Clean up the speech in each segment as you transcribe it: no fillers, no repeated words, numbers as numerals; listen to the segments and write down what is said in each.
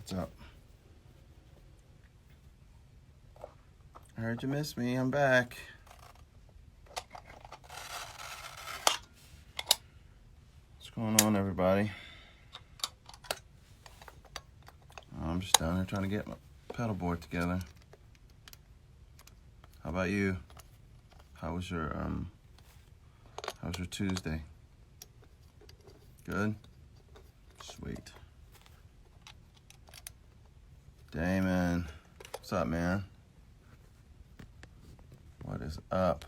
What's up? I heard you missed me. I'm back. What's going on, everybody? I'm just down here trying to get my pedal board together. How about you? How was your Tuesday? Good? Sweet. Damon. What's up, man? What is up?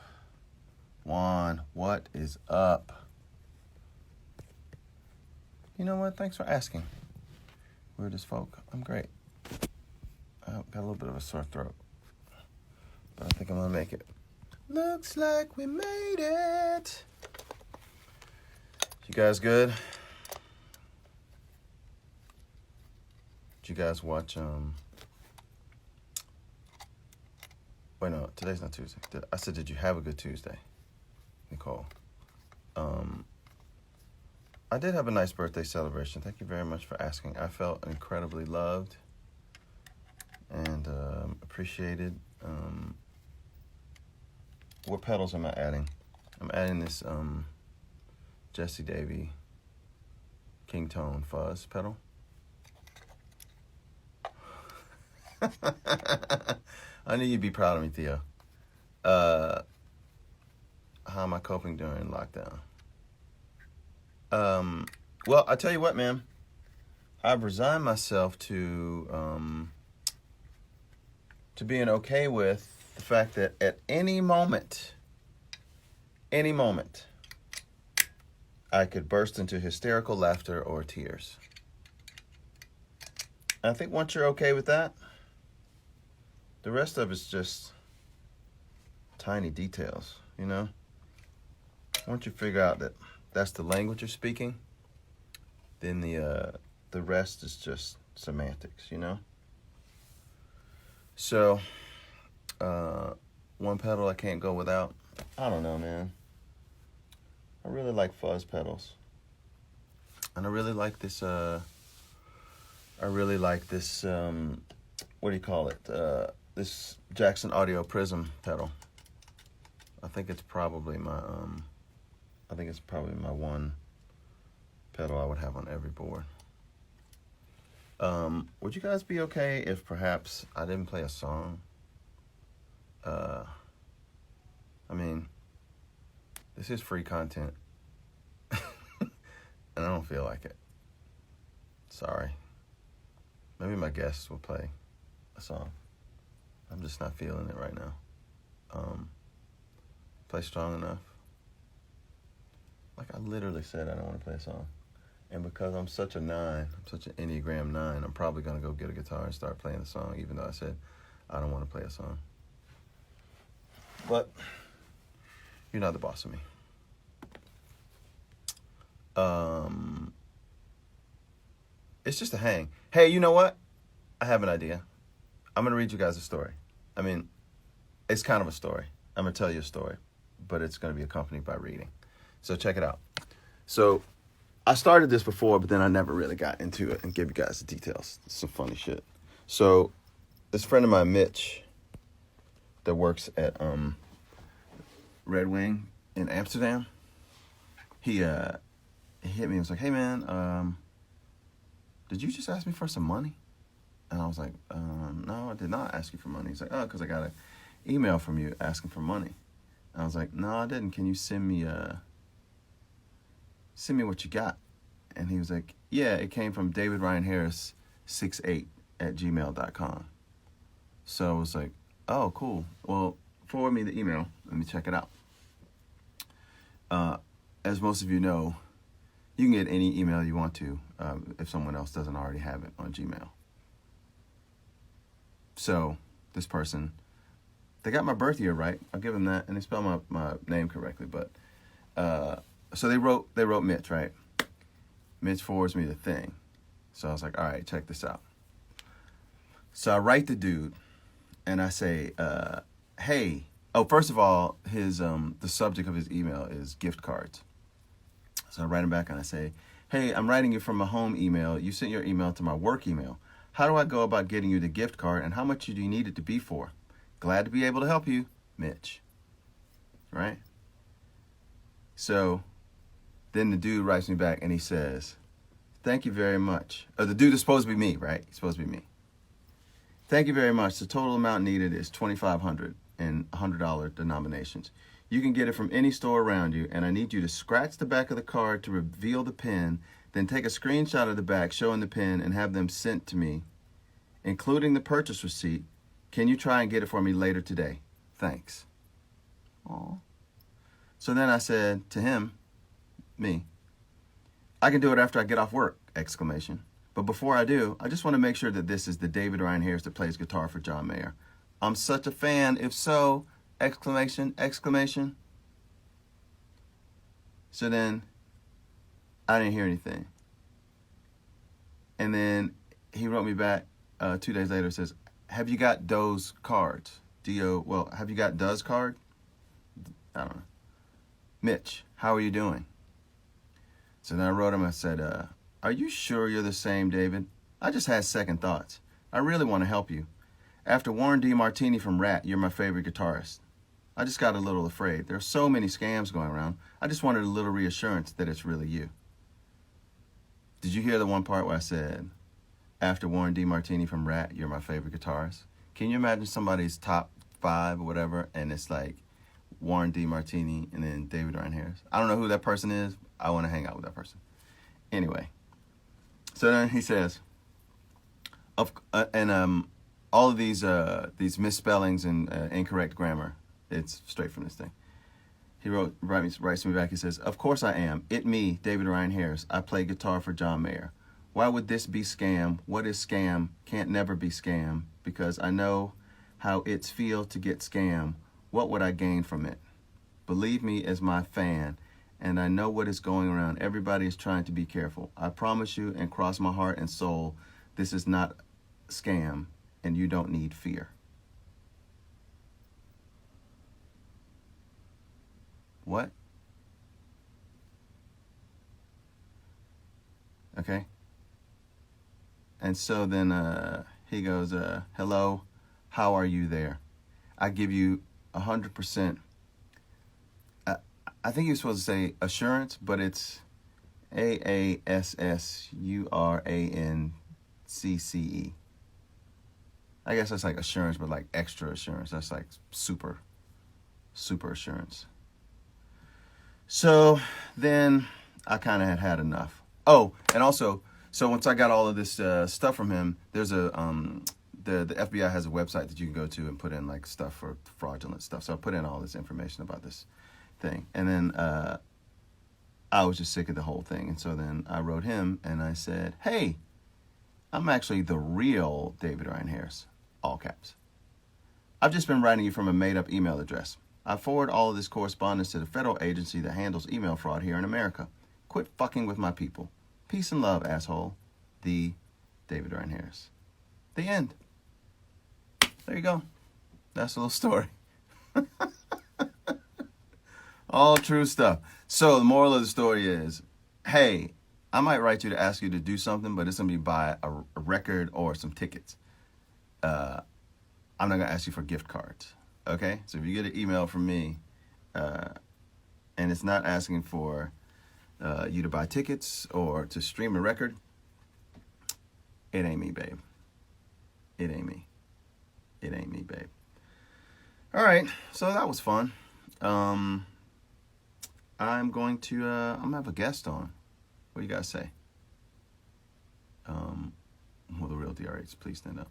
Juan, what is up? You know what? Thanks for asking. Weird as folk. I'm great. I've got a little bit of a sore throat, but I think I'm gonna make it. Looks like we made it. You guys good? Did you guys watch, wait, no, today's not Tuesday. I said, did you have a good Tuesday, Nicole? I did have a nice birthday celebration. Thank you very much for asking. I felt incredibly loved and appreciated. What pedals am I adding? I'm adding this Jesse Davy King Tone Fuzz pedal. I knew you'd be proud of me, Theo. How am I coping during lockdown? Well, I tell you what, man. I've resigned myself to being okay with the fact that at any moment, I could burst into hysterical laughter or tears. And I think once you're okay with that, the rest of it's just tiny details, you know? Once you figure out that that's the language you're speaking, then the rest is just semantics, you know? So, one pedal I can't go without. I don't know, man. I really like fuzz pedals. And I really like this, what do you call it? This Jackson Audio Prism pedal. I think it's probably my one pedal I would have on every board. Would you guys be okay if perhaps I didn't play a song? I mean, this is free content. And I don't feel like it. Sorry. Maybe my guests will play a song. I'm just not feeling it right now. Play strong enough. Like I literally said I don't want to play a song. And because I'm such a 9, I'm such an Enneagram 9, I'm probably going to go get a guitar and start playing the song, even though I said I don't want to play a song. But you're not the boss of me. It's just a hang. Hey, you know what? I have an idea. I'm going to read you guys a story. I mean, it's kind of a story. I'm going to tell you a story, but it's going to be accompanied by reading. So check it out. So I started this before, but then I never really got into it and gave you guys the details. It's some funny shit. So this friend of mine, Mitch, that works at Red Wing in Amsterdam, he hit me and was like, hey, man, did you just ask me for some money? And I was like, no, I did not ask you for money. He's like, oh, because I got an email from you asking for money. And I was like, no, I didn't. Can you send me what you got? And he was like, yeah, it came from David Ryan Harris 68@gmail.com. So I was like, oh, cool. Well, forward me the email. Let me check it out. As most of you know, you can get any email you want to if someone else doesn't already have it on Gmail. So this person, they got my birth year right. I'll give them that, and they spelled my name correctly. But so they wrote Mitch, right? Mitch forwards me the thing. So I was like, all right, check this out. So I write the dude, and I say, hey. Oh, first of all, his the subject of his email is gift cards. So I write him back and I say, hey, I'm writing you from my home email. You sent your email to my work email. How do I go about getting you the gift card, and how much do you need it to be for? Glad to be able to help you, Mitch. Right? So then the dude writes me back and he says, thank you very much. The dude is supposed to be me, right? He's supposed to be me. Thank you very much. The total amount needed is $2,500 in $100 denominations. You can get it from any store around you, and I need you to scratch the back of the card to reveal the pin, then take a screenshot of the back showing the pin and have them sent to me, including the purchase receipt. Can you try and get it for me later today? Thanks. Aw. So then I said to him, me, I can do it after I get off work, exclamation. But before I do, I just want to make sure that this is the David Ryan Harris that plays guitar for John Mayer. I'm such a fan. If so, exclamation, exclamation. So then I didn't hear anything. And then he wrote me back 2 days later, says, have you got Doe's cards? Have you got Doe's card? I don't know. Mitch, how are you doing? So then I wrote him, I said, are you sure you're the same, David? I just had second thoughts. I really want to help you. After Warren D. Martini from Rat, you're my favorite guitarist. I just got a little afraid. There are so many scams going around. I just wanted a little reassurance that it's really you. Did you hear the one part where I said, after Warren D. Martini from Rat, you're my favorite guitarist? Can you imagine somebody's top 5 or whatever, and it's like Warren D. Martini and then David Ryan Harris? I don't know who that person is. I want to hang out with that person. Anyway, so then he says, all of these misspellings and incorrect grammar, it's straight from this thing. He writes me back. He says, of course I am. It me, David Ryan Harris. I play guitar for John Mayer. Why would this be scam? What is scam? Can't never be scam, because I know how it's feel to get scam. What would I gain from it? Believe me as my fan, and I know what is going around. Everybody is trying to be careful. I promise you and cross my heart and soul, this is not scam, and you don't need fear. What? Okay. And so then he goes, hello, how are you there? I give you 100%. I think you're supposed to say assurance, but it's AASSURANCCE. I guess that's like assurance, but like extra assurance. That's like super assurance. So then I kind of had enough. Oh, and also, so once I got all of this stuff from him, there's the FBI has a website that you can go to and put in like stuff for fraudulent stuff. So I put in all this information about this thing. And then I was just sick of the whole thing. And so then I wrote him and I said, hey, I'm actually the real David Ryan Harris, all caps. I've just been writing you from a made-up email address. I forward all of this correspondence to the federal agency that handles email fraud here in America. Quit fucking with my people. Peace and love, asshole. The David Ryan Harris. The end. There you go. That's a little story. All true stuff. So the moral of the story is, hey, I might write you to ask you to do something, but it's going to be buy a record or some tickets. I'm not going to ask you for gift cards. Okay? So if you get an email from me, and it's not asking for you to buy tickets or to stream a record, it ain't me, babe. It ain't me. It ain't me, babe. All right. So that was fun. I'm going to have a guest on. What do you guys say? Will the real DRH please stand up?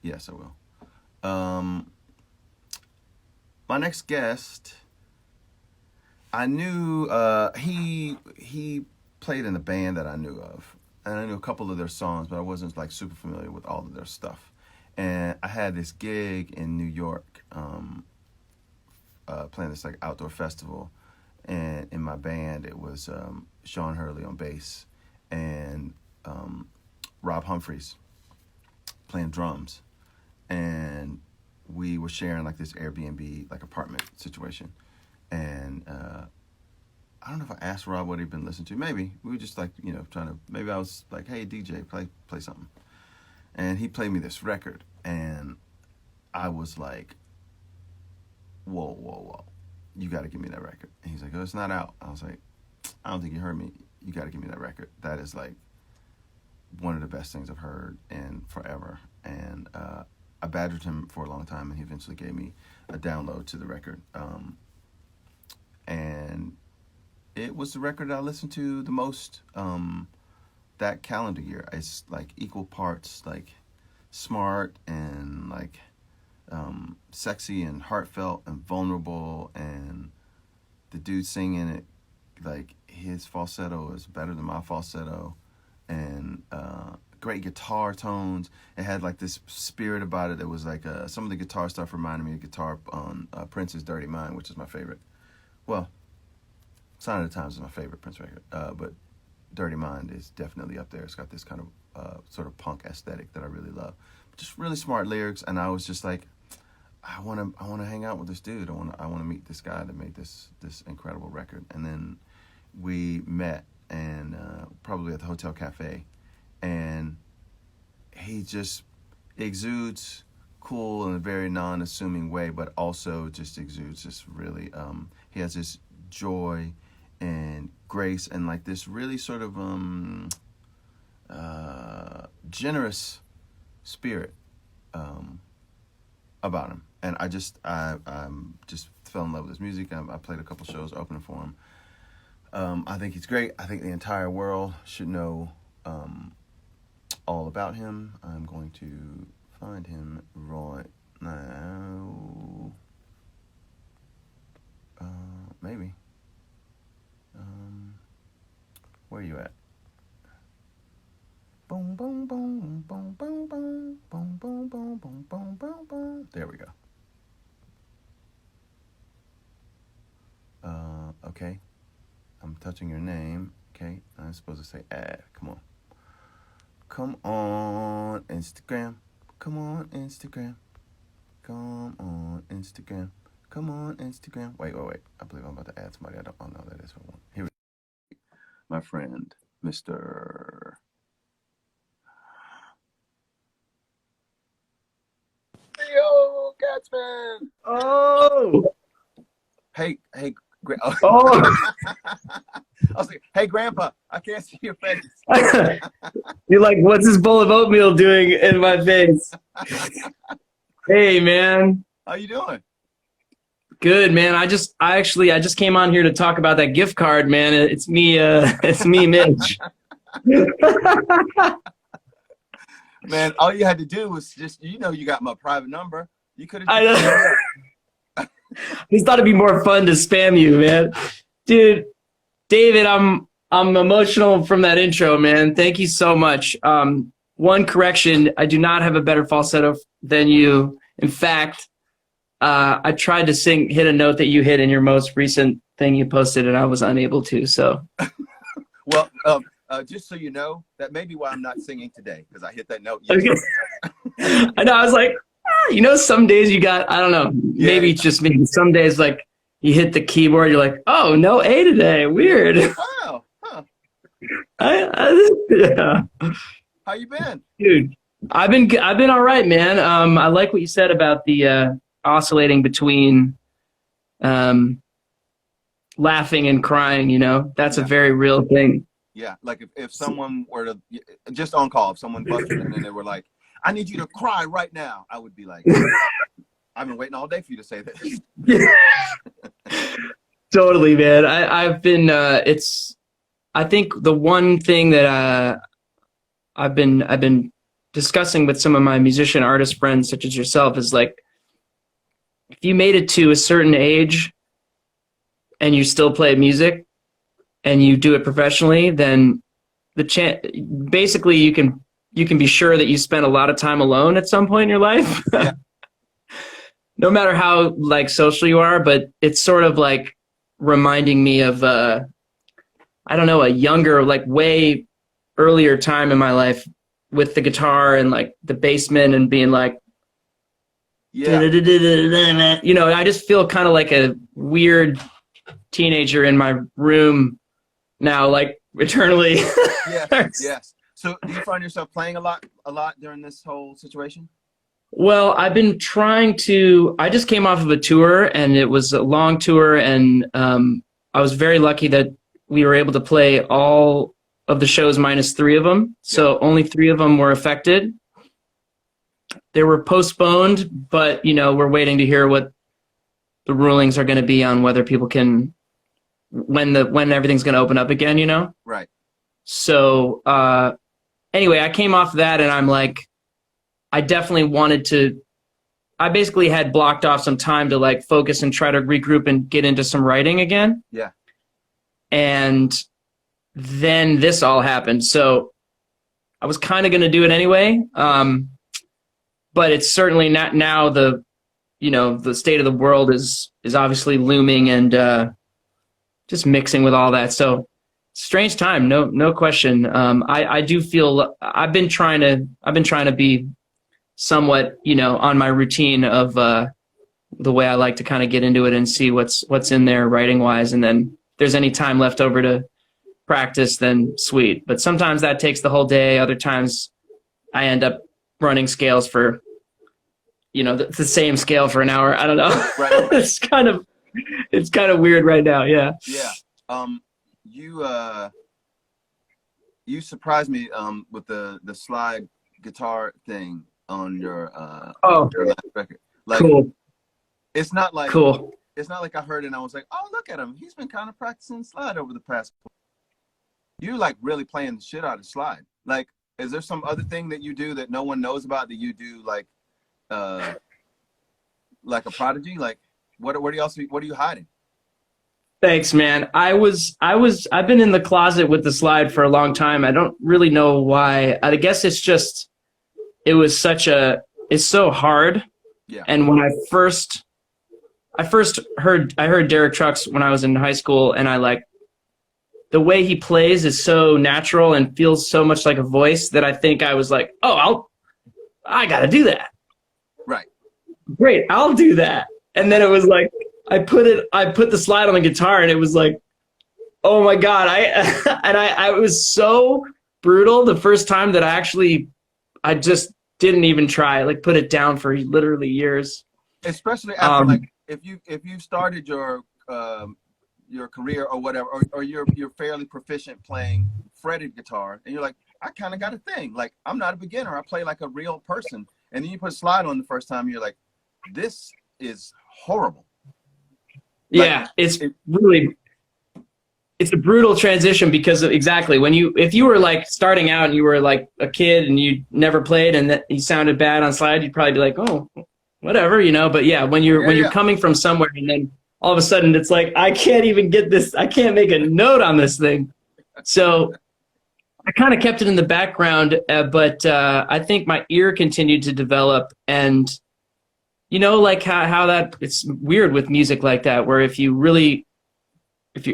Yes, I will. My next guest, I knew he played in a band that I knew of, and I knew a couple of their songs, but I wasn't like super familiar with all of their stuff. And I had this gig in New York, playing this like outdoor festival. And in my band, it was Sean Hurley on bass and Rob Humphreys playing drums. And we were sharing like this Airbnb like apartment situation. And I don't know if I asked Rob what he'd been listening to. Maybe we were just like, trying to. Maybe I was like, "Hey DJ, play something." and he played me this record, and I was like, whoa, whoa, whoa, you got to give me that record. And he's like, oh, it's not out. I was like, I don't think you heard me. You got to give me that record. That is like one of the best things I've heard in forever. And I badgered him for a long time, and he eventually gave me a download to the record. And it was the record I listened to the most that calendar year. It's like equal parts like smart and like sexy and heartfelt and vulnerable, and the dude singing it, like his falsetto is better than my falsetto, and great guitar tones. It had like this spirit about it that was like some of the guitar stuff reminded me of guitar on Prince's Dirty Mind, which is my favorite. Well, Sign of the Times is my favorite Prince record, but Dirty Mind is definitely up there. It's got this kind of sort of punk aesthetic that I really love. Just really smart lyrics, and I was just like, I want to hang out with this dude. I want to meet this guy that made this incredible record. And then we met, and probably at the Hotel Cafe, and he just exudes cool in a very non-assuming way, but also just exudes this really he has this joy and grace and like this really sort of generous spirit about him. And I just fell in love with his music. I played a couple shows opening for him. I think he's great. I think the entire world should know all about him. I'm going to find him right now. Maybe. Where are you at? Boom, boom, boom, boom, boom, boom, boom, boom, boom, boom, boom, boom, boom. There we go. Okay. I'm touching your name. Okay. I'm supposed to say add. Come on. Come on, Instagram. Come on, Instagram. Come on, Instagram. Come on, Instagram. Wait. I believe I'm about to add somebody. I don't know who that is. Here we go. My friend, Mr. Theo Katzman. Oh. Hey. Oh. I was like, hey, Grandpa, I can't see your face. You're like, what's this bowl of oatmeal doing in my face? Hey, man. How you doing? Good, man. I just came on here to talk about that gift card, man. It's me, Mitch. Man, all you had to do was just, you got my private number. You could have. I know. I just thought it'd be more fun to spam you, man. Dude, David, I'm emotional from that intro, man. Thank you so much. One correction, I do not have a better falsetto than you. In fact, I tried to hit a note that you hit in your most recent thing you posted, and I was unable to, so. Well, just so you know, that may be why I'm not singing today, because I hit that note. Okay. I know, I was like, some days you got, I don't know, maybe it's just me. Some days, like, you hit the keyboard, you're like, oh, no A today. Weird. Wow. Huh. Yeah. How you been? Dude, I've been all right, man. I like what you said about the oscillating between laughing and crying, That's a very real thing. Yeah, like if someone were to, just on call, if someone busted in and they were like, I need you to cry right now, I would be like, I've been waiting all day for you to say this. Totally, man. I've been, I think the one thing that I've been discussing with some of my musician artist friends, such as yourself, is like, if you made it to a certain age and you still play music and you do it professionally, then basically you can be sure that you spent a lot of time alone at some point in your life. Yeah. No matter how like social you are, but it's sort of like reminding me of I don't know, a younger, like way earlier time in my life with the guitar and like the basement and being like, yeah, I just feel kind of like a weird teenager in my room now, like eternally. Yes. So do you find yourself playing a lot during this whole situation? Well, I've been trying to. I just came off of a tour, and it was a long tour, and I was very lucky that we were able to play all of the shows minus three of them. Yeah. So only three of them were affected. They were postponed, but we're waiting to hear what the rulings are going to be on whether people can when everything's going to open up again. Right. So anyway, I came off that, and I'm like, I definitely wanted to. I basically had blocked off some time to like focus and try to regroup and get into some writing again. Yeah. And then this all happened. So I was kind of going to do it anyway. But it's certainly not now. The state of the world is obviously looming, and just mixing with all that. So strange time. No question. I do feel I've been trying to be somewhat, on my routine of the way I like to kind of get into it and see what's in there writing wise. And then if there's any time left over to practice, then sweet. But sometimes that takes the whole day. Other times I end up running scales for, the same scale for an hour. I don't know. Right. it's kind of weird right now. Yeah. Yeah. You surprised me with the slide guitar thing on your last record. Like, cool. It's not like cool. It's not like I heard it and I was like, oh, look at him. He's been kind of practicing slide over the past. You like really playing the shit out of slide. Like, is there some other thing that you do that no one knows about that you do like a prodigy? Like, what are you hiding? Thanks, man. I've been in the closet with the slide for a long time. I don't really know why. I guess it's so hard. Yeah. And when I first heard Derek Trucks when I was in high school, and the way he plays is so natural and feels so much like a voice that I think I was like, oh, I got to do that. Right. Great. I'll do that. And then it was like, I put the slide on the guitar, and it was like, oh my God. I was so brutal the first time that I just didn't even try, like put it down for literally years. Especially after if you started your career or whatever, or you're fairly proficient playing fretted guitar, and you're like, I kind of got a thing. Like, I'm not a beginner. I play like a real person. And then you put a slide on the first time, you're like, this is horrible. Yeah, it's a brutal transition because of exactly if you were like starting out and you were like a kid and you never played and that you sounded bad on slide, you'd probably be like, oh, whatever, But yeah, when you're coming from somewhere and then all of a sudden it's like, I can't even get this. I can't make a note on this thing. So I kind of kept it in the background, but I think my ear continued to develop, and like how that, it's weird with music like that, where if your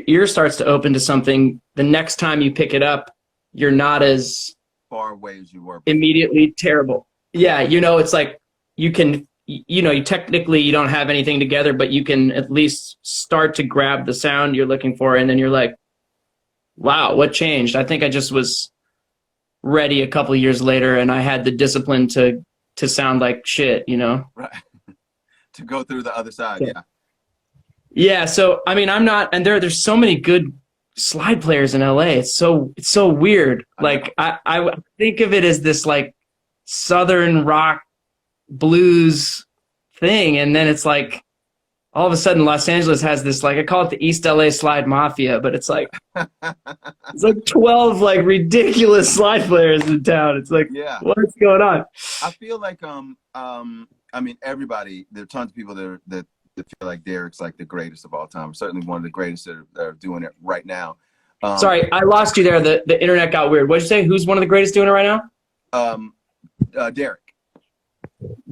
ear starts to open to something, the next time you pick it up, you're not as far away as you were before. Immediately terrible. Yeah, it's like you can, you technically you don't have anything together, but you can at least start to grab the sound you're looking for, and then you're like, wow, what changed? I think I just was ready a couple of years later, and I had the discipline to sound like shit, Right. To go through the other side, yeah. Yeah, so I mean, I'm not, and there's so many good slide players in LA. It's so weird. Like I think of it as this like Southern rock blues thing, and then it's like all of a sudden Los Angeles has this, like, I call it the East LA slide mafia, but it's like 12 like ridiculous slide players in town. It's like, yeah, what's going on? I feel like I mean, everybody, there are tons of people that feel like Derek's like the greatest of all time. Certainly one of the greatest that are doing it right now. Sorry, I lost you there. The internet got weird. What'd you say? Who's one of the greatest doing it right now? Derek.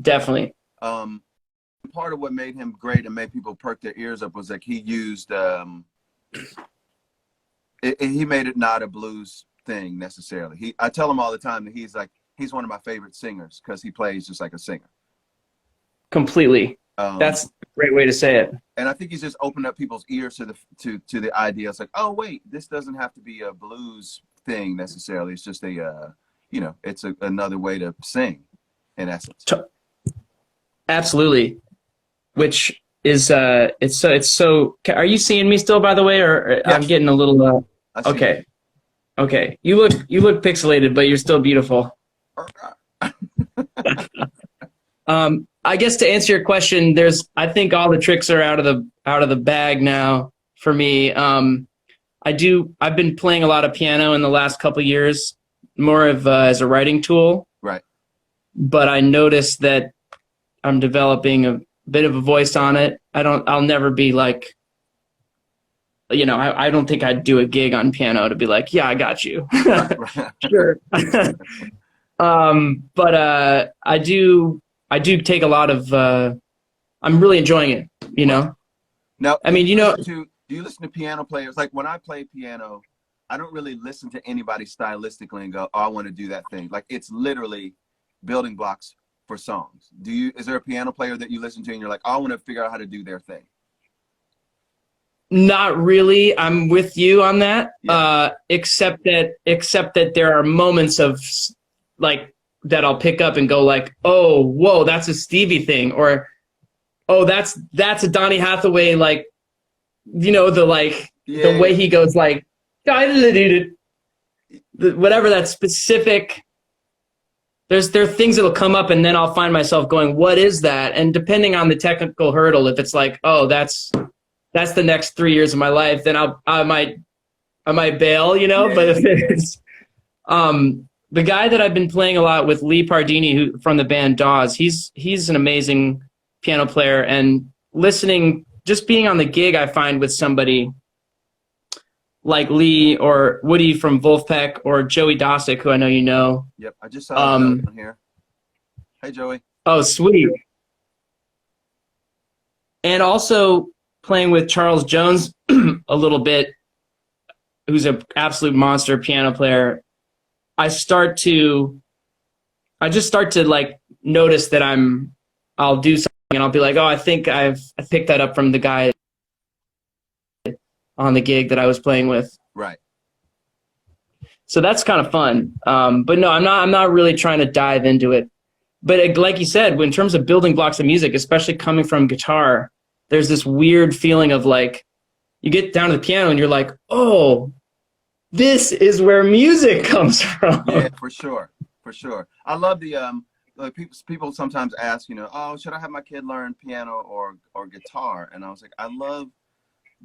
Definitely. Part of what made him great and made people perk their ears up was like he used he made it not a blues thing necessarily. I tell him all the time that he's one of my favorite singers because he plays just like a singer. Completely. That's a great way to say it. And I think he's just opened up people's ears to the idea. It's like, oh wait, this doesn't have to be a blues thing necessarily. It's just a it's another way to sing, in essence. Absolutely. Which is it's so. Are you seeing me still, by the way, or I'm Yes, getting a little? I see you. Okay, okay. You look pixelated, but you're still beautiful. I guess to answer your question, I think all the tricks are out of the bag now for me. I've been playing a lot of piano in the last couple years, more of as a writing tool, Right. but I noticed that I'm developing a bit of a voice on it. I'll never be like, I don't think I'd do a gig on piano to be like, yeah, I got you. Right. Right. Sure. But I do take a lot of, I'm really enjoying it, Right. Now, I mean, do you listen to piano players? Like when I play piano, I don't really listen to anybody stylistically and go, "Oh, I want to do that thing." Like it's literally building blocks for songs. Is there a piano player that you listen to and you're like, "Oh, I want to figure out how to do their thing"? not really. I'm with you on that. Yeah. Except that there are moments of like that I'll pick up and go like, oh, whoa, that's a Stevie thing, or oh, that's a Donny Hathaway, like, the Yeah. way he goes like, whatever that specific. There are things that'll come up, and then I'll find myself going, what is that? And depending on the technical hurdle, if it's like, oh, that's the next 3 years of my life, then I might bail, But if it's the guy that I've been playing a lot with, Lee Pardini, who from the band Dawes, he's an amazing piano player, and just being on the gig, I find with somebody like Lee or Woody from Wolfpack or Joey Dosick, who I know you know. Yep. I just saw Joey on here. Hey, Joey. Oh, sweet. And also playing with Charles Jones a little bit, who's an absolute monster piano player. I just start to like notice that I'll do something and I'll be like, oh, I think I picked that up from the guy on the gig that I was playing with. Right. So that's kind of fun. But no, I'm not really trying to dive into it. But like you said, in terms of building blocks of music, especially coming from guitar, there's this weird feeling of like, you get down to the piano and you're like, oh, this is where music comes from. Yeah, for sure. For sure. I love the like people sometimes ask, oh, should I have my kid learn piano or guitar? And I was like, I love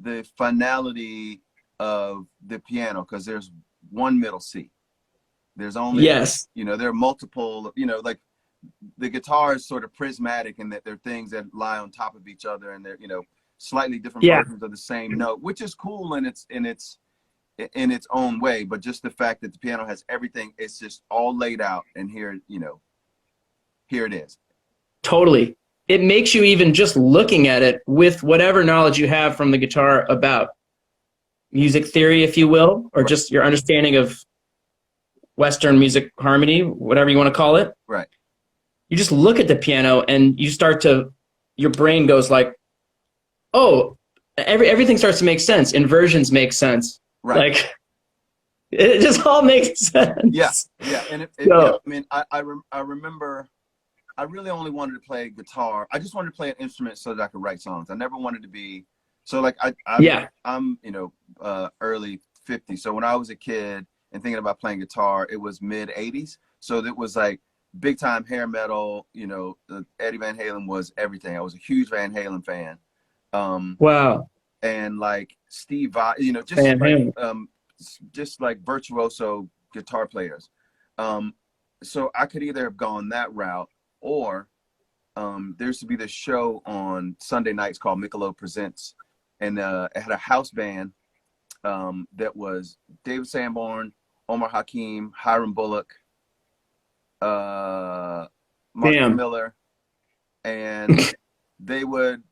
the finality of the piano because there's one middle C. There's only, yes, there are multiple, like the guitar is sort of prismatic in that there are things that lie on top of each other and they're, slightly different versions of the same note, which is cool in its own way. But just the fact that the piano has everything, it's just all laid out, and here it is. Totally. It makes you, even just looking at it with whatever knowledge you have from the guitar about music theory, if you will, or just your understanding of Western music harmony, whatever you want to call it. Right. You just look at the piano and your brain goes like, oh, everything starts to make sense. Inversions make sense. Right. Like, it just all makes sense. Yeah. Yeah. And I mean, I remember I really only wanted to play guitar. I just wanted to play an instrument so that I could write songs. I never wanted to be, so like I'm early 50s. So when I was a kid and thinking about playing guitar, it was mid 80s. So it was like big time hair metal, Eddie Van Halen was everything. I was a huge Van Halen fan. Wow. And like Steve Vai, just like virtuoso guitar players. So I could either have gone that route, or there used to be this show on Sunday nights called Michelob Presents, and it had a house band that was David Sanborn, Omar Hakim, Hiram Bullock, Mark Miller, and they would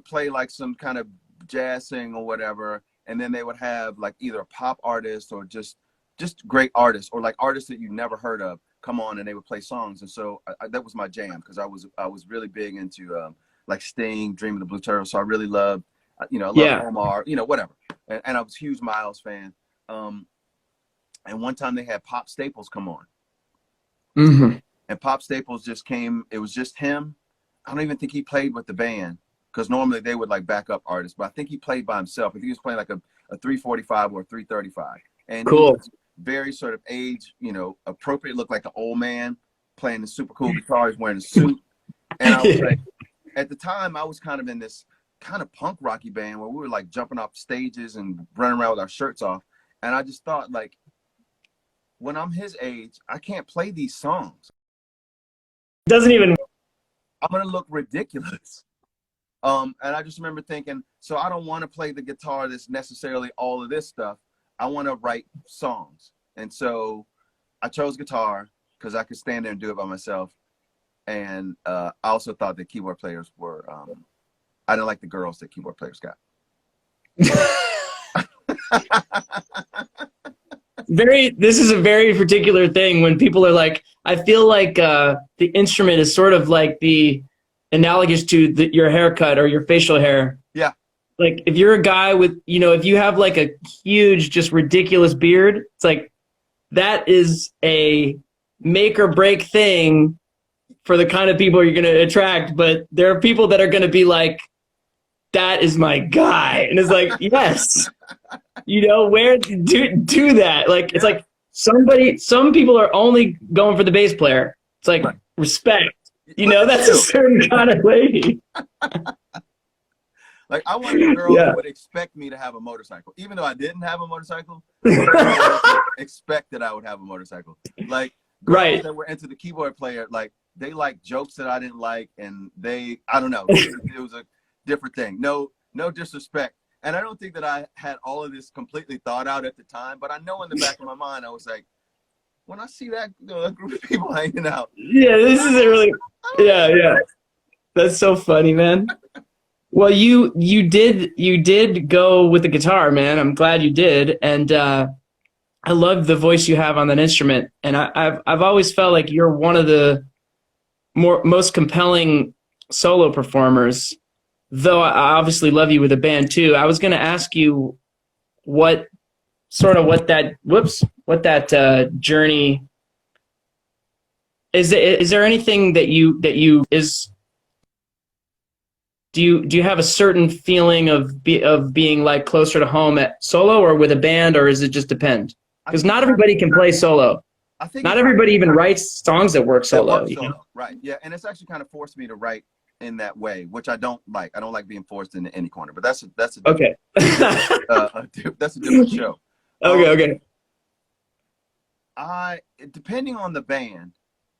play like some kind of jazzing or whatever, and then they would have like either a pop artist or just great artists, or like artists that you never heard of come on, and they would play songs. And so that was my jam, because I was really big into like Sting, Dream of the Blue Turtles. So I really loved Omar, whatever, and I was a huge Miles fan. And one time they had Pop Staples come on. Mm-hmm. And Pop Staples just came. It was just him. I don't even think he played with the band because normally they would like back up artists, but I think he played by himself. I think he was playing like a 345 or a 335. And he Cool. was very sort of age, appropriate, looked like an old man playing the super cool guitar. He's wearing a suit. And I was like, at the time, I was kind of in this kind of punk rocky band where we were like jumping off stages and running around with our shirts off. And I just thought, like, when I'm his age, I can't play these songs. Doesn't even. I'm going to look ridiculous. And I just remember thinking, so I don't want to play the guitar that's necessarily all of this stuff. I want to write songs. And so I chose guitar because I could stand there and do it by myself. And I also thought that keyboard players were, I didn't like the girls that keyboard players got. This is a very particular thing when people are like, I feel like the instrument is sort of like the analogous to your haircut or your facial hair. Yeah. Like if you're a guy with, if you have like a huge, just ridiculous beard, it's like that is a make or break thing for the kind of people you're going to attract. But there are people that are going to be like, that is my guy. And it's like, yes, where do that? Like, it's like some people are only going for the bass player. It's like respect, that's a certain kind of lady. Like I wanted a girl who would expect me to have a motorcycle, even though I didn't have a motorcycle. Expect that I would have a motorcycle. Like girls that were into the keyboard player, like they liked jokes that I didn't like, and I don't know, it was a different thing. No disrespect, and I don't think that I had all of this completely thought out at the time. But I know in the back of my mind, I was like, when I see that group of people hanging out, this is a really, that's so funny, man. Well, you did go with the guitar, man. I'm glad you did, and I love the voice you have on that instrument. And I've always felt like you're one of the most compelling solo performers. Though I obviously love you with a band too. I was going to ask you what that journey is. Is there anything that you do you have a certain feeling of being like closer to home at solo or with a band, or does it just depend? Because not everybody can play solo. I think not everybody even writes songs that work solo. Right. Yeah. And it's actually kind of forced me to write in that way, which I don't like. I don't like being forced into any corner, but that's a different, that's a different show. Okay. Depending on the band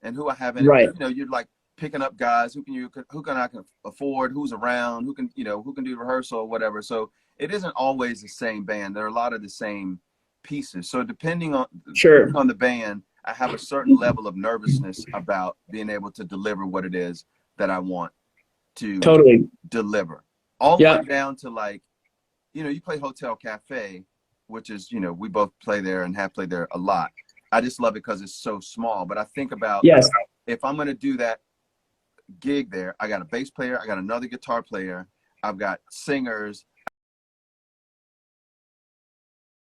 and who I have in it, you're like picking up guys who I can afford, who's around, who can do rehearsal or whatever. So it isn't always the same band. There are a lot of the same pieces. So depending on the band, I have a certain level of nervousness about being able to deliver what it is that I want to deliver. All the way down to like, you play Hotel Cafe, which is, we both play there and have played there a lot. I just love it because it's so small. But I think about if I'm going to do that gig there, I got a bass player, I got another guitar player, I've got singers.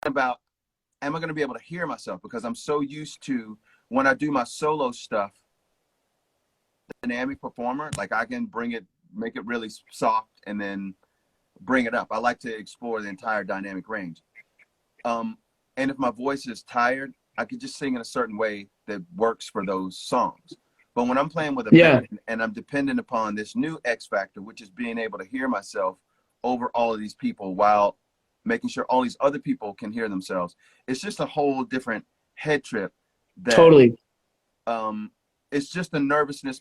About, am I going to be able to hear myself? Because I'm so used to when I do my solo stuff, dynamic performer, like I can make it really soft and then bring it up. I like to explore the entire dynamic range. And if my voice is tired, I could just sing in a certain way that works for those songs. But when I'm playing with a band and I'm dependent upon this new X factor, which is being able to hear myself over all of these people while making sure all these other people can hear themselves, it's just a whole different head trip. It's just a nervousness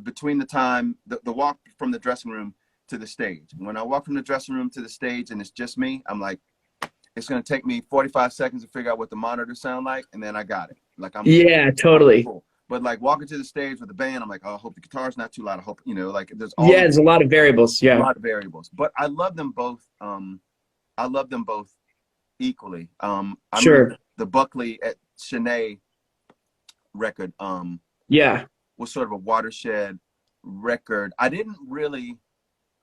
between the time, the walk from the dressing room to the stage. When I walk from the dressing room to the stage and it's just me, I'm like, it's going to take me 45 seconds to figure out what the monitors sound like, and then I got it. Like I'm totally. Cool. But like walking to the stage with the band, I'm like, oh, I hope the guitar's not too loud. I hope, like there's a lot of variables. A lot of variables. But I love them both. I love them both equally. The Buckley at Shanae record was sort of a watershed record. I'm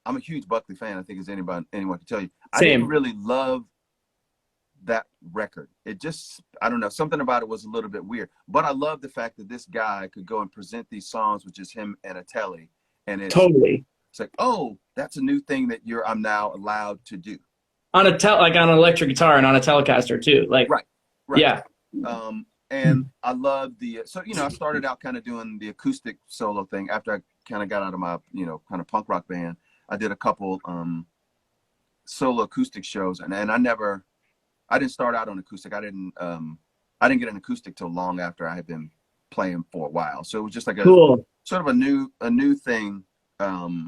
a huge Buckley fan, I think, as anyone can tell you. I didn't really love that record. It just, I don't know, something about it was a little bit weird. But I love the fact that this guy could go and present these songs, which is him and a telly, and Totally. it's like, oh, that's a new thing that I'm now allowed to do. On like on an electric guitar and on a Telecaster too. Like, Right. yeah. And I love so, I started out kind of doing the acoustic solo thing after I kind of got out of my, kind of punk rock band. I did a couple solo acoustic shows, and I didn't start out on acoustic. I didn't get an acoustic till long after I had been playing for a while. So it was just like Cool. sort of a new thing. I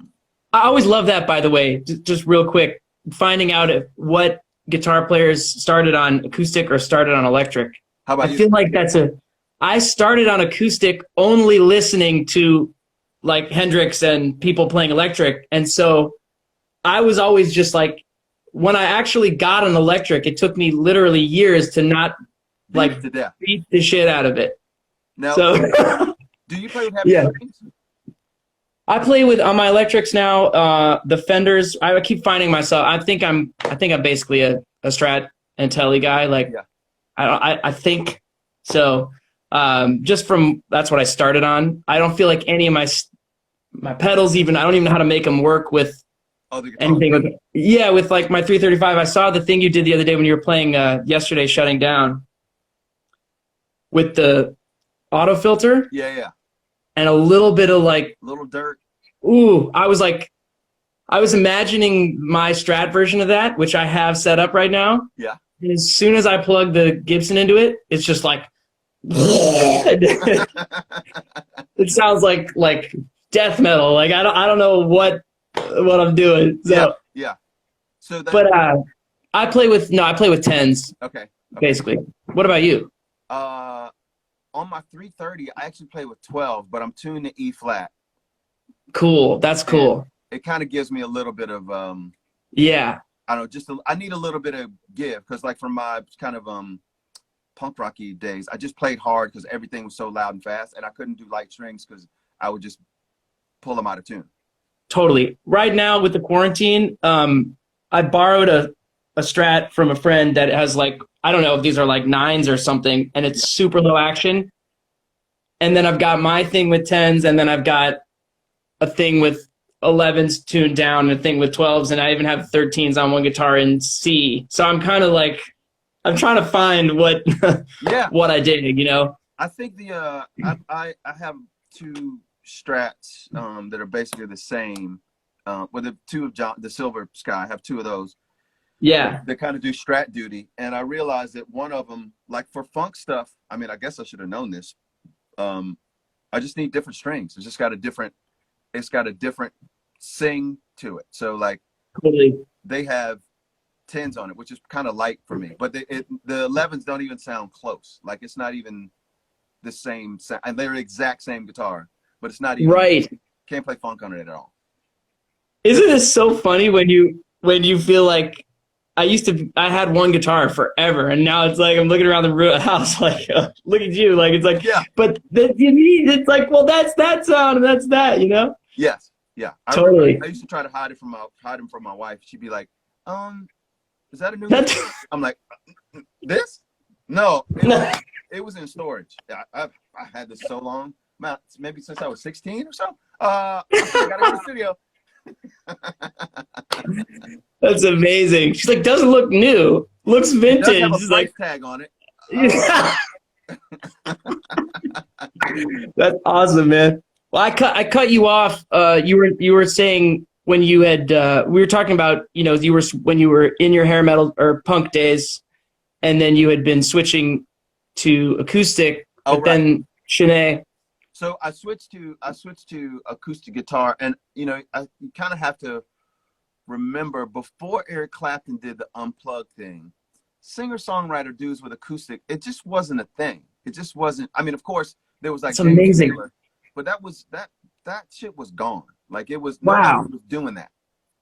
always love that, by the way, just real quick, finding out what guitar players started on acoustic or started on electric. How about you? I feel like I started on acoustic only listening to like Hendrix and people playing electric. And so I was always just like, when I actually got an electric, it took me literally years to not like beat the shit out of it. Now, so, do you play with heavy strings? I play with on my electrics now. The Fenders. I keep finding myself. I think I'm basically a Strat and Telly guy. Like, I think so. Just from that's what I started on. I don't feel like any of my pedals even. I don't even know how to make them work with anything. With like my 335. I saw the thing you did the other day when you were playing yesterday, shutting down with the auto filter. Yeah. And a little bit of like little dirt. Ooh, I was imagining my Strat version of that, which I have set up right now. Yeah. And as soon as I plug the Gibson into it, it's just like it sounds like death metal. Like I don't know what I'm doing. So yeah. So I play with tens. Okay. Basically. What about you? On my 330, I actually play with 12, but I'm tuned to E flat. Cool. That's cool. And it kind of gives me a little bit of yeah. I don't know, I need a little bit of give, because like from my kind of punk rocky days, I just played hard because everything was so loud and fast, and I couldn't do light strings because I would just pull them out of tune. Totally. Right now with the quarantine, I borrowed a Strat from a friend that has like, I don't know if these are like 9s or something, and it's super low action. And then I've got my thing with 10s, and then I've got a thing with 11s tuned down, and a thing with 12s, and I even have 13s on one guitar in C. So I'm kind of like, I'm trying to find what what I dig, I think I have 2 Strats that are basically the same. With the 2 of the Silver Sky, I have 2 of those. Yeah. They kind of do Strat duty, and I realized that one of them, like for funk stuff, I mean, I guess I should have known this. I just need different strings. It's got a different sing to it. So like, they have 10s on it, which is kind of light for me. But the 11s don't even sound close. Like it's not even the same sound, and they're the exact same guitar, but it's not even right. Can't play funk on it at all. Isn't it so funny when you feel like I had one guitar forever, and now it's like I'm looking around the house like, look at you, like it's like, but it's like, well, that's that sound and that's that, Yes, yeah, totally. I used to try to hide him from my wife. She'd be like, is that a new? I'm like, this? No, it was in storage. I had this so long, maybe since I was 16 or so. I got it in the studio. That's amazing. She's like, doesn't look new, looks vintage. It does have a price tag on it. That's awesome, man. Well, I cut you off. You were saying when you had we were talking about when you were in your hair metal or punk days, and then you had been switching to acoustic, but then Shanae. So I switched to acoustic guitar, and you kind of have to remember, before Eric Clapton did the unplugged thing, singer-songwriter dudes with acoustic, it just wasn't a thing. It just wasn't. I mean, of course, there was like James amazing. Taylor, but that shit was gone. Like it was wow. Nobody was doing that.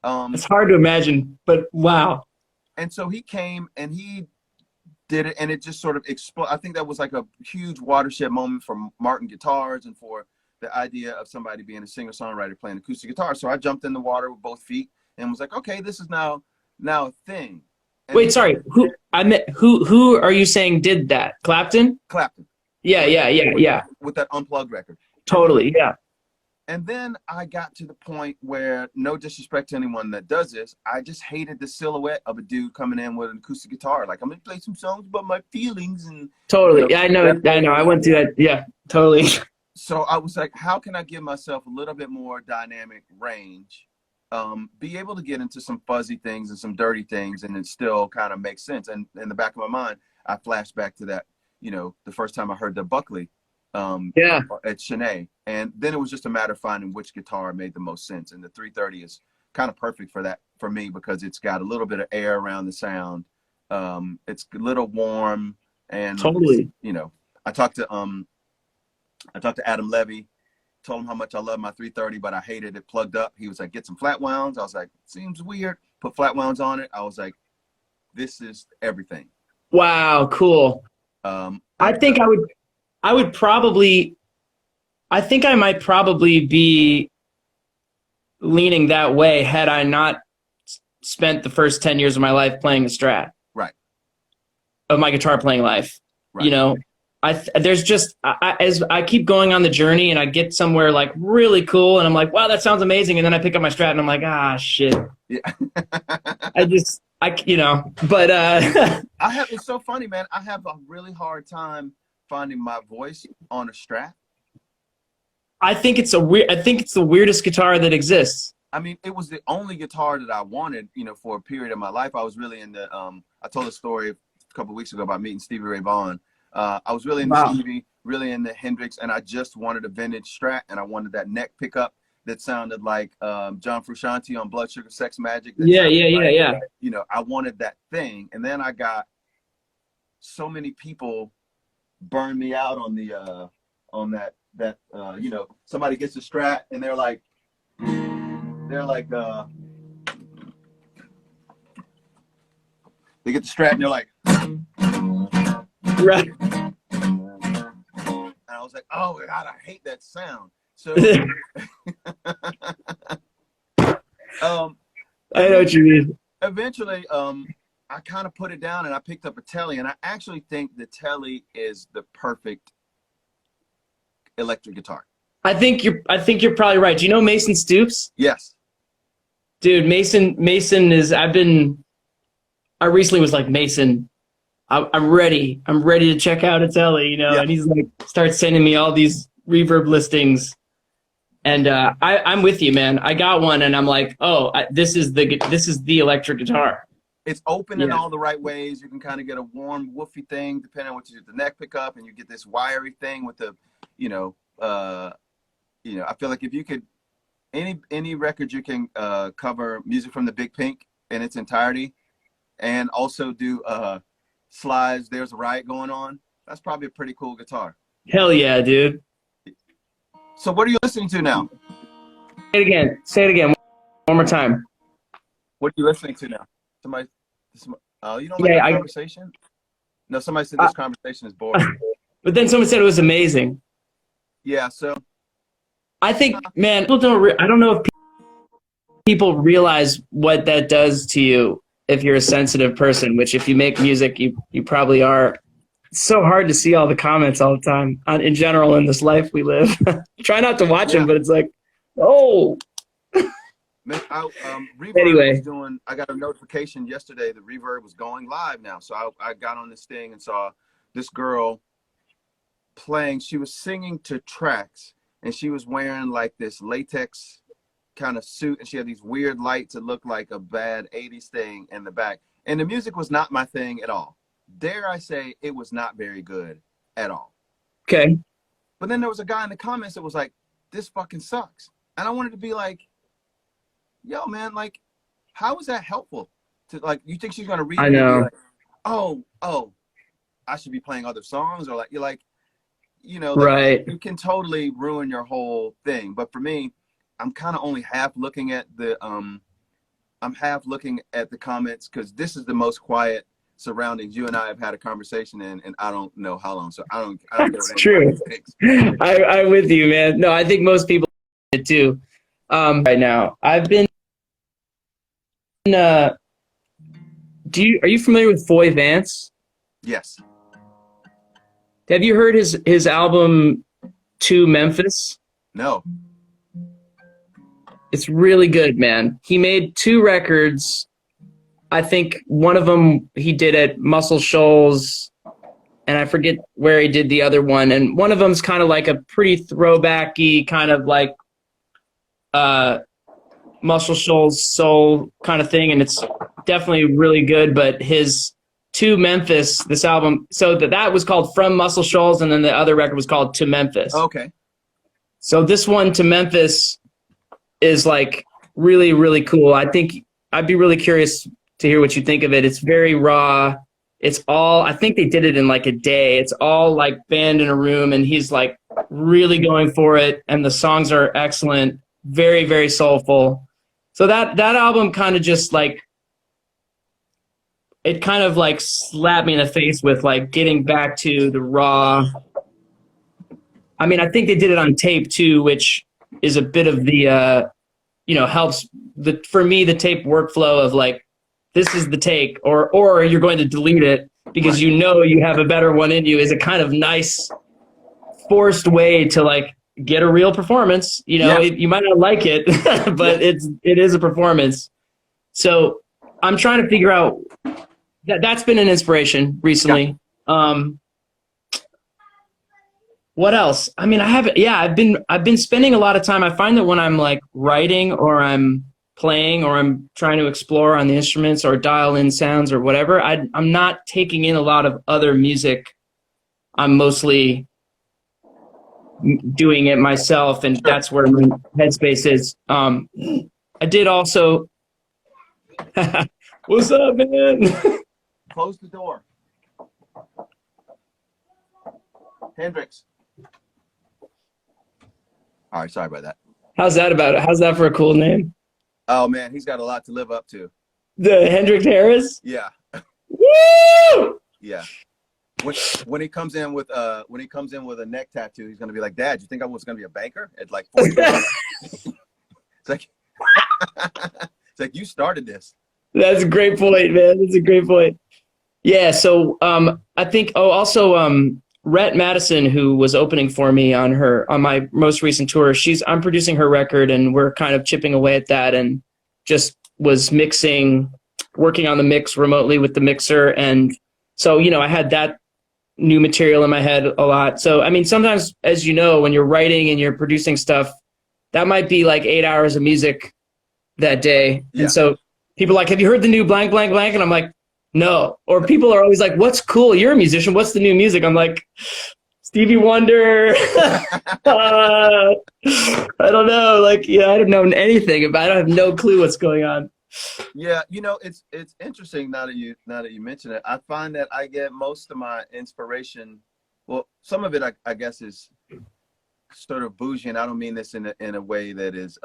It's hard to imagine, but wow. And so he came and he did it, and it just sort of exploded. I think that was like a huge watershed moment for Martin Guitars and for the idea of somebody being a singer-songwriter playing acoustic guitar. So I jumped in the water with both feet and was like, okay, this is now a thing. And Wait, sorry. Who are you saying did that? Clapton? Clapton. Yeah, yeah, yeah, yeah. With that Unplugged record. Totally, yeah. And then I got to the point where, no disrespect to anyone that does this, I just hated the silhouette of a dude coming in with an acoustic guitar. Like, I'm gonna play some songs about my feelings and Totally. Yeah, I know. I know. I went through that. Yeah, totally. So I was like, how can I give myself a little bit more dynamic range, be able to get into some fuzzy things and some dirty things, and it still kind of makes sense. And in the back of my mind, I flashed back to that, the first time I heard the Buckley Yeah. at Shanae. And then it was just a matter of finding which guitar made the most sense. And the 330 is kind of perfect for that for me, because it's got a little bit of air around the sound. It's a little warm, and Totally. I talked to Adam Levy, told him how much I love my 330, but I hated it plugged up. He was like, get some flat wounds. I was like, seems weird. Put flat wounds on it. I was like, this is everything. Wow, cool. I think I would probably, I think I might probably be leaning that way had I not spent the first 10 years of my life playing the Strat. Right. Of my guitar playing life. Right. There's just, as I keep going on the journey and I get somewhere like really cool and I'm like, wow, that sounds amazing. And then I pick up my Strat and I'm like, shit. Yeah. But it's so funny, man. I have a really hard time finding my voice on a Strat. I think it's the weirdest guitar that exists. I mean, it was the only guitar that I wanted, for a period of my life. I was really into, I told a story a couple of weeks ago about meeting Stevie Ray Vaughan. I was really into Stevie, really into Hendrix, and I just wanted a vintage Strat, and I wanted that neck pickup that sounded like John Frusciante on Blood Sugar Sex Magic. Yeah. I wanted that thing, and then I got so many people burn me out on the somebody gets a Strat and they're like they get the Strat and they're like, right. And I was like, oh God, I hate that sound. So I know what you mean. Eventually, I kind of put it down and I picked up a Telly, and I actually think the Telly is the perfect electric guitar. I think you're probably right. Do you know Mason Stoops? Yes. Dude, Mason is, I recently was like, Mason, I'm ready to check out a Telly, Yeah. And he's like, starts sending me all these reverb listings. And I'm with you, man. I got one and I'm like, this is the electric guitar. It's open in all the right ways. You can kind of get a warm, woofy thing depending on what you do, the neck pickup, and you get this wiry thing with the, I feel like if you could, any record you can cover Music from the Big Pink in its entirety, and also do slides, There's a Riot Going On, that's probably a pretty cool guitar. Hell yeah, dude. So what are you listening to now? Say it again. One more time. What are you listening to now? You don't like a conversation? No, somebody said this conversation is boring. But then someone said it was amazing. Yeah, so I think, man, I don't know if people realize what that does to you if you're a sensitive person, which if you make music, you probably are. It's so hard to see all the comments all the time in general in this life we live. Try not to watch them, but it's like, oh. Man, Reverb Anyway. I got a notification yesterday that Reverb was going live now. So I got on this thing and saw this girl playing. She was singing to tracks, and she was wearing like this latex kind of suit, and she had these weird lights that looked like a bad 80s thing in the back. And the music was not my thing at all. Dare I say, it was not very good at all. Okay. But then there was a guy in the comments that was like, this fucking sucks. And I wanted to be like, yo, man, like, how is that helpful? To like, you think she's gonna read? I know. Like, oh, I should be playing other songs, or like, you're like, right. You can totally ruin your whole thing. But for me, I'm kind of only half looking at the comments, because this is the most quiet surroundings. You and I have had a conversation in, and I don't know how long. So I don't That's true. I'm with you, man. No, I think most people do too. Right now, I've been Are you familiar with Foy Vance? Yes. Have you heard his album To Memphis? No. It's really good, man. He made two records. I think one of them he did at Muscle Shoals, and I forget where he did the other one. And one of them's kind of like a pretty throwbacky kind of like uh, Muscle Shoals soul kind of thing, and it's definitely really good. But his To Memphis, this album, so that was called From Muscle Shoals, and then the other record was called To Memphis. Okay. So this one, To Memphis, is like really, really cool. I think I'd be really curious to hear what you think of it. It's very raw. It's all, I think they did it in like a day. It's all like band in a room, and he's like really going for it. And the songs are excellent, very, very soulful. So that album kind of just like, it kind of like slapped me in the face with like getting back to the raw. I mean, I think they did it on tape too, which is a bit of the, helps for me, the tape workflow of like, this is the take, or you're going to delete it because you know you have a better one in you, is a kind of nice forced way to like get a real performance. You might not like it, but it is a performance. So I'm trying to figure out that's been an inspiration recently. What else? I mean, I've been spending a lot of time. I find that when I'm like writing or I'm playing or I'm trying to explore on the instruments or dial in sounds or whatever, I'm not taking in a lot of other music. I'm mostly doing it myself, and that's where my headspace is. I did also. What's up, man? Close the door. Hendrix. All right, sorry about that. How's that about it? How's that for a cool name? Oh man, he's got a lot to live up to. The Hendrix Harris? Yeah. Woo! Yeah. When he comes in with a neck tattoo, he's gonna be like, "Dad, you think I was gonna be a banker at like 40?" It's like, it's like you started this. That's a great point, man. That's a great point. Yeah. So I think. Oh, also Rhett Madison, who was opening for me on my most recent tour. I'm producing her record, and we're kind of chipping away at that, and just was working on the mix remotely with the mixer, and so I had that new material in my head a lot. So I mean, sometimes, as you know, when you're writing and you're producing stuff, that might be like 8 hours of music that day, and so people are like, "Have you heard the new blank blank blank?" And I'm like, no. Or people are always like, what's cool? You're a musician. What's the new music? I'm like, Stevie Wonder. I don't know. Like, I don't know anything about it. I have no clue what's going on. Yeah, it's interesting now that you mention it. I find that I get most of my inspiration. Well, some of it I guess is sort of bougie, and I don't mean this in a way that is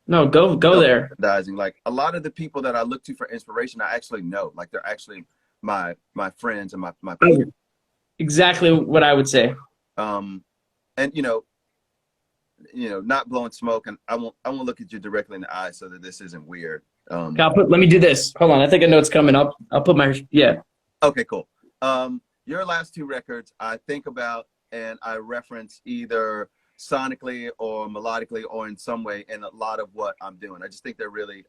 no, go there. Like a lot of the people that I look to for inspiration, I actually know. Like they're actually my friends and my peers. Exactly what I would say. And not blowing smoke, and I won't look at you directly in the eye so that this isn't weird. Let me do this. Hold on, I think I know it's coming up. I'll put my Okay, cool. Your last two records, I think about and I reference either sonically or melodically or in some way in a lot of what I'm doing. I just think they're really,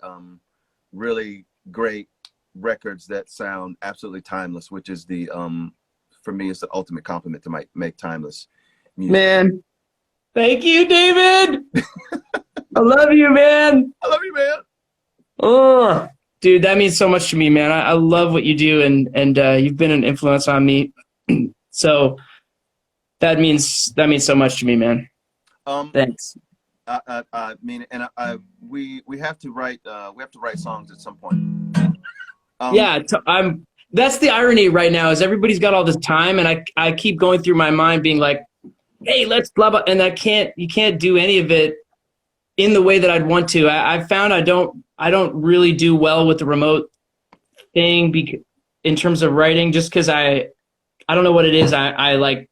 really great records that sound absolutely timeless, which is for me, it's the ultimate compliment to make timeless music. Man, thank you, David. I love you, man. I love you, man. Oh, dude, that means so much to me, man. I love what you do, and you've been an influence on me. So that means so much to me, man. Thanks. I mean, and we have to write songs at some point. That's the irony right now is everybody's got all this time, and I keep going through my mind being like, hey, let's blah blah, and you can't do any of it in the way that I'd want to. I found I don't really do well with the remote thing in terms of writing, just because I don't know what it is. I like.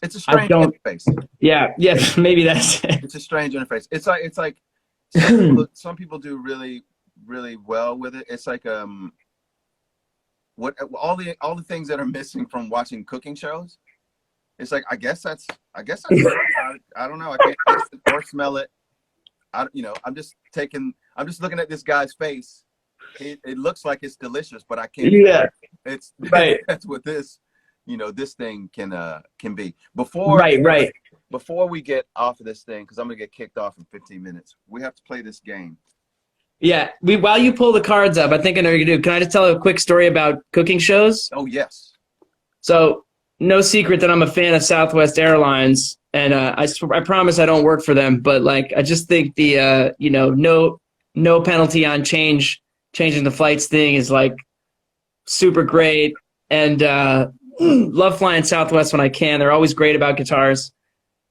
It's a strange interface. Yeah, maybe that's it. It's a strange interface. It's like some people do really really well with it. It's like what all the things that are missing from watching cooking shows. It's like I guess that's I don't know. I can't taste it or smell it. I'm just looking at this guy's face. It looks like it's delicious, but I can't. Yeah. It's Right. that's what this thing can be. Right. Before we get off of this thing, because I'm gonna get kicked off in 15 minutes, we have to play this game. Yeah. While you pull the cards up, I think I know what you do. Can I just tell a quick story about cooking shows? Oh yes. So, no secret that I'm a fan of Southwest Airlines, and I promise I don't work for them. But like, I just think the no penalty on changing the flights thing is like super great, and love flying Southwest when I can. They're always great about guitars.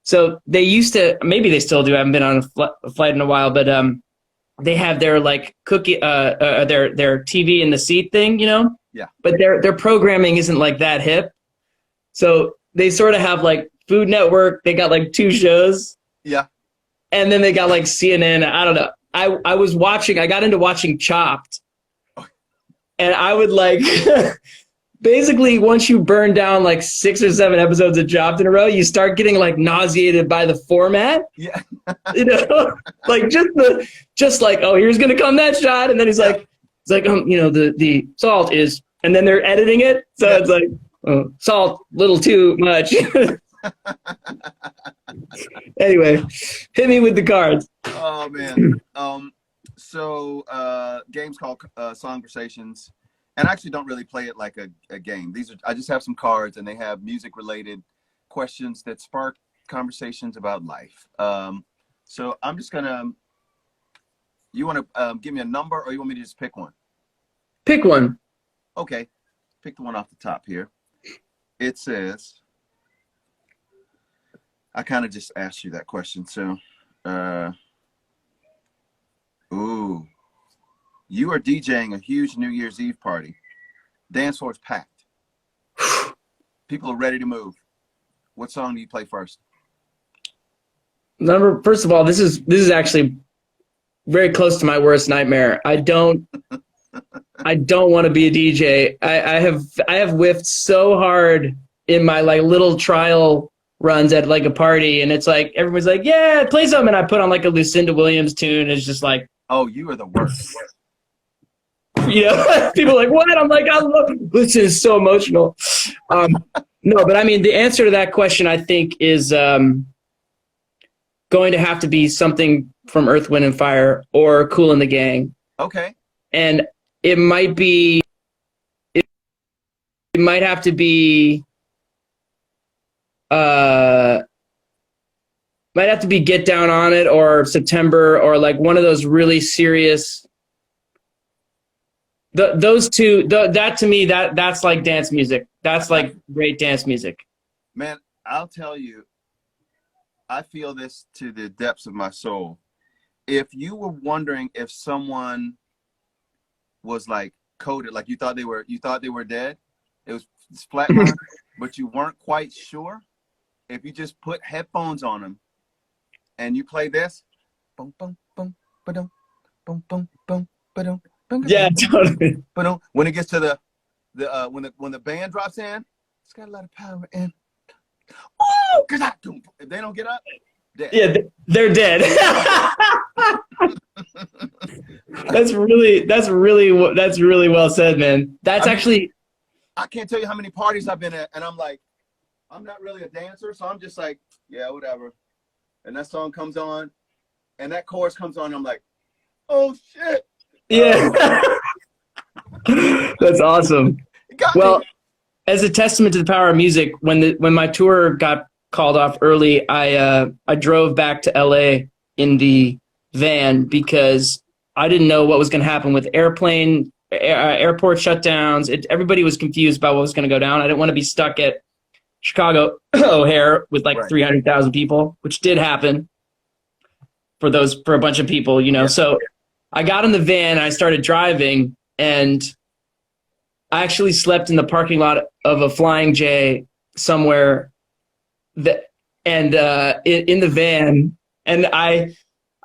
So they used to, maybe they still do. I haven't been on a flight in a while, but they have their like cookie, their TV in the seat thing, Yeah. But their programming isn't like that hip. So they sort of have like Food Network. They got like 2 shows. Yeah. And then they got like CNN. I don't know. I got into watching Chopped. And I would like, basically once you burn down like 6 or 7 episodes of Chopped in a row, you start getting like nauseated by the format. Yeah. Like just like, oh, here's going to come that shot. And then he's like, the salt is, and then they're editing it. So it's like, oh, salt, little too much. Anyway, hit me with the cards. Oh man. Games called Songversations, and I actually don't really play it like a game. I just have some cards, and they have music related questions that spark conversations about life. So I'm just gonna. You want to give me a number, or you want me to just pick one? Pick one. Okay, pick the one off the top here. It says. I kind of just asked you that question, so. Ooh, you are DJing a huge New Year's Eve party. Dance floor's packed. People are ready to move. What song do you play first? First of all, this is actually very close to my worst nightmare. I don't want to be a DJ. I have whiffed so hard in my like little trial runs at like a party, and it's like everyone's like, yeah, play something, and I put on like a Lucinda Williams tune, and it's just like, oh, you are the worst. People are like, what? I'm like, I love this is so emotional. No, but I mean the answer to that question I think is going to have to be something from Earth, Wind and Fire or Kool and the Gang. Okay. And it might have to be Get Down on It or September or like one of those really serious those two that to me that's like dance music. That's like great dance music. Man, I'll tell you, I feel this to the depths of my soul. If you were wondering if someone was like coded, like you thought they were dead, it's flatline, but you weren't quite sure. If you just put headphones on them and you play this, boom, boom, boom, ba-dum, boom, boom, boom, ba-dum, yeah, totally. But when it gets to when the band drops in, it's got a lot of power in. Oh, cause if they don't get up, dead. Yeah, they're dead. That's really well said, man. I can't tell you how many parties I've been at, and I'm like, I'm not really a dancer, so I'm just like, yeah, whatever. And that song comes on, and that chorus comes on, and I'm like, oh shit. Yeah. That's awesome. Well, as a testament to the power of music, when my tour got called off early, I drove back to LA in the van because I didn't know what was going to happen with airport shutdowns. Everybody was confused about what was going to go down. I didn't want to be stuck at Chicago O'Hare with like 300,000 people, which did happen for a bunch of people, Yeah. So I got in the van and I started driving, and I actually slept in the parking lot of a Flying J somewhere in the van. And I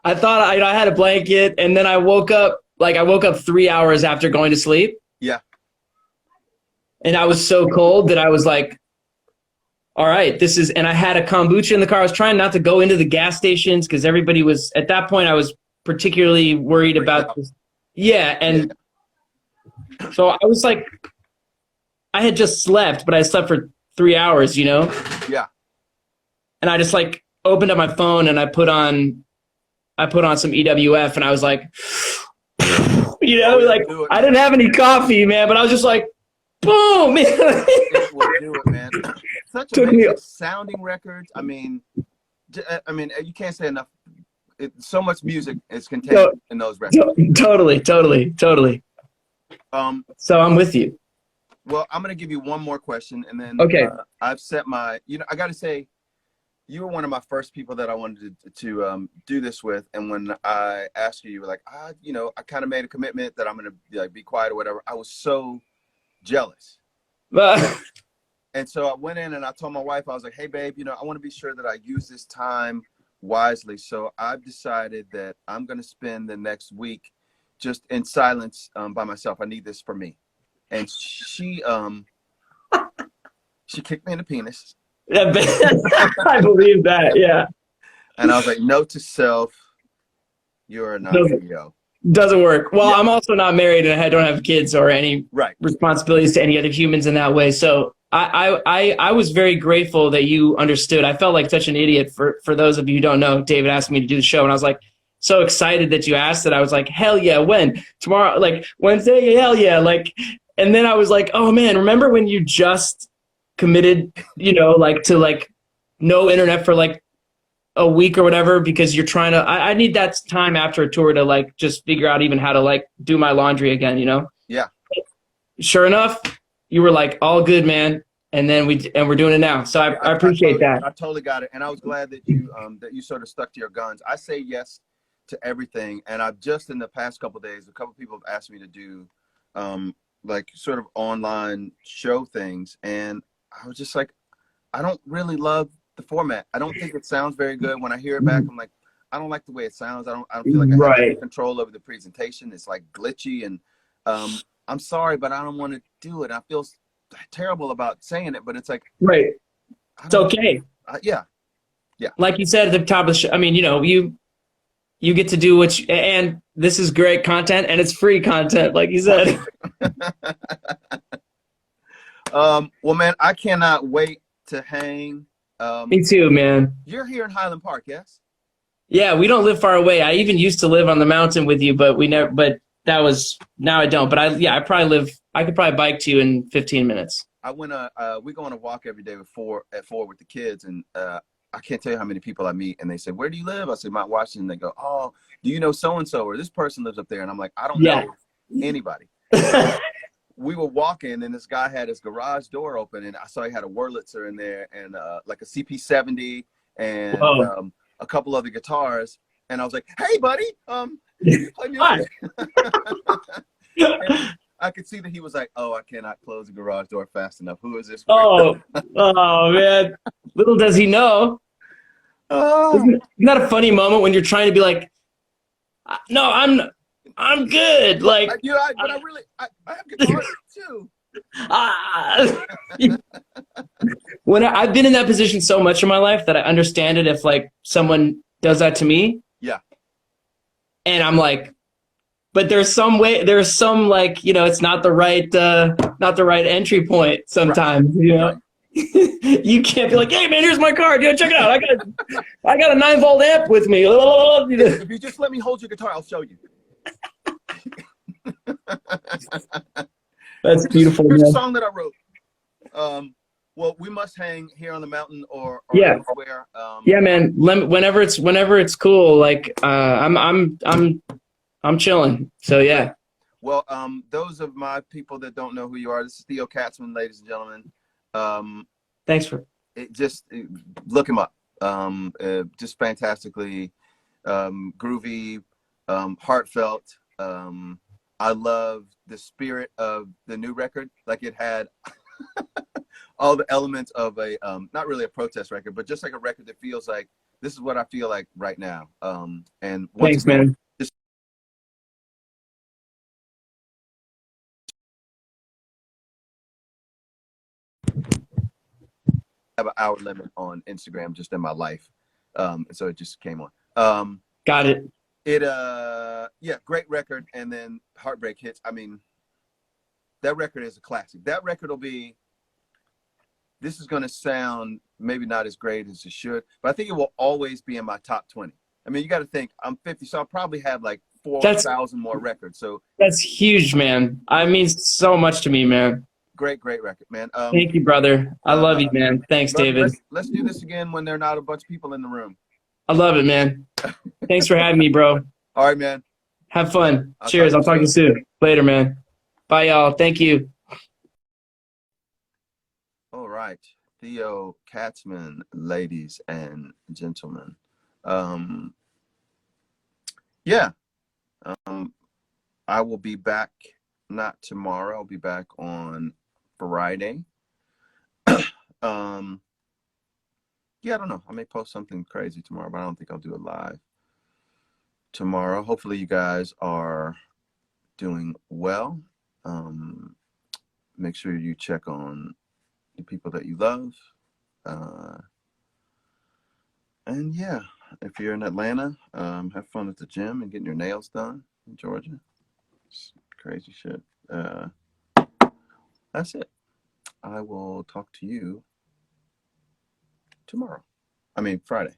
thought I had a blanket, and then I woke up like I woke up 3 hours after going to sleep, Yeah. and I was so cold that I was like, all right, this is, and I had a kombucha in the car. I was trying not to go into the gas stations because everybody was, at that point, I was particularly worried Freaked about out. this. Yeah. Yeah. And so I was like, I had just slept, but I slept for 3 hours, you know? Yeah. And I just like opened up my phone and I put on some EWF and I was like, you know, Oh, it'll like do it, I man. didn't have any coffee, man, but I was just like, boom, man. It will do it, man. Such Took me, amazing sounding records. I mean, you can't say enough. So much music is contained to- in those records. totally. Um, So I'm with you. well, I'm gonna give you one more question, and then Okay. I've set my. You know, I got to say, you were one of my first people that I wanted to do this with, and when I asked you, you were like, you know, I kind of made a commitment that I'm gonna like be quiet or whatever. I was so jealous. And so I went in and I told my wife, I was like, hey, babe, you know, I want to be sure that I use this time wisely. So I've decided that I'm going to spend the next week just in silence by myself. I need this for me. And she kicked me in the penis. I believe that. Yeah. And I was like, note to self, you're not Theo. Doesn't work. Well, Yeah. I'm also not married and I don't have kids or any Right. responsibilities to any other humans in that way. So I was very grateful that you understood. I felt like such an idiot for those of you who don't know. David asked me to do the show and I was like so excited that you asked it. I was like, hell yeah, when? Tomorrow, like Wednesday, hell yeah. Like, and then I was like, oh man, remember when you just committed, you know, like to like no internet for like a week or whatever because you're trying to I need that time after a tour to like just figure out even how to like do my laundry again, you know? Yeah. Sure enough, you were like, all good, man. And then we're doing it now. So I appreciate that. I totally got it. And I was glad that you sort of stuck to your guns. I say yes to everything. And I've just in the past couple of days, a couple of people have asked me to do like sort of online show things. And I was just like, I don't really love the format. I don't think it sounds very good. When I hear it back, I'm like, I don't like the way it sounds. I don't feel like I have any control over the presentation. It's like glitchy and I'm sorry, but I don't want to do it. I feel terrible about saying it, but it's like, right. It's okay. Yeah. Like you said at the top of the show, I mean, you know, you get to do what and this is great content and it's free content, like you said. Well, man, I cannot wait to hang. Me too, man. You're here in Highland Park, yes? Yeah, we don't live far away. I even used to live on the mountain with you, but we never. But that was now I don't. But I probably live. I could probably bike to you in 15 minutes. We go on a walk every day at 4 with the kids, and I can't tell you how many people I meet, and they say, "Where do you live?" I say, "Mount Washington." They go, "Oh, do you know so and so or this person lives up there?" And I'm like, "I don't know anybody." We were walking and this guy had his garage door open and I saw he had a Wurlitzer in there and like a CP70 and a couple other guitars. And I was like, hey, buddy, you play music? I could see that he was like, oh, I cannot close the garage door fast enough. Who is this? Oh man. Little does he know. Isn't that a funny moment when you're trying to be like, no, I'm good. Like, I have guitars too. When I've been in that position so much in my life that I understand it if like someone does that to me. Yeah. And I'm like, but there's some like, you know, it's not the right entry point sometimes, right. You know. Right. You can't be like, hey man, here's my card. Yeah, check it out. I got a 9-volt amp with me. If you just let me hold your guitar, I'll show you. That's beautiful. Here's a song that I wrote. Well, we must hang here on the mountain or elsewhere. Yeah, man. Whenever it's cool. Like I'm chilling. So yeah. Well, those of my people that don't know who you are, this is Theo Katzman, ladies and gentlemen. Thanks for look him up. Just fantastically groovy, heartfelt. I love the spirit of the new record. Like it had all the elements of a not really a protest record, but just like a record that feels like this is what I feel like right now. And thanks, man. have an hour limit on Instagram just in my life, and so it just came on. Got it. Yeah, great record, and then Heartbreak Hits. I mean, that record is a classic. That record will be. This is going to sound maybe not as great as it should, but I think it will always be in my top 20. I mean, you got to think I'm 50, so I'll probably have like That's 4,000 more records. So that's huge, man. I means so much to me, man. great record, man. Thank you, brother. I love you, Uh, man. Thanks, David. let's do this again when there are not a bunch of people in the room. I love it, man. Thanks for having me, bro. All right, man. Have fun. I'll Cheers. I'll talk to you soon. soon. Later, man. Bye, y'all. Thank you. All right, Theo Katzman, ladies and gentlemen. Um, yeah, I will be back not tomorrow. I'll be back on Friday. Yeah, I don't know. I may post something crazy tomorrow, but I don't think I'll do it live tomorrow. Hopefully, you guys are doing well. Make sure you check on the people that you love. And yeah, if you're in Atlanta, have fun at the gym and getting your nails done in Georgia. It's crazy shit. That's it. I will talk to you tomorrow. I mean, Friday.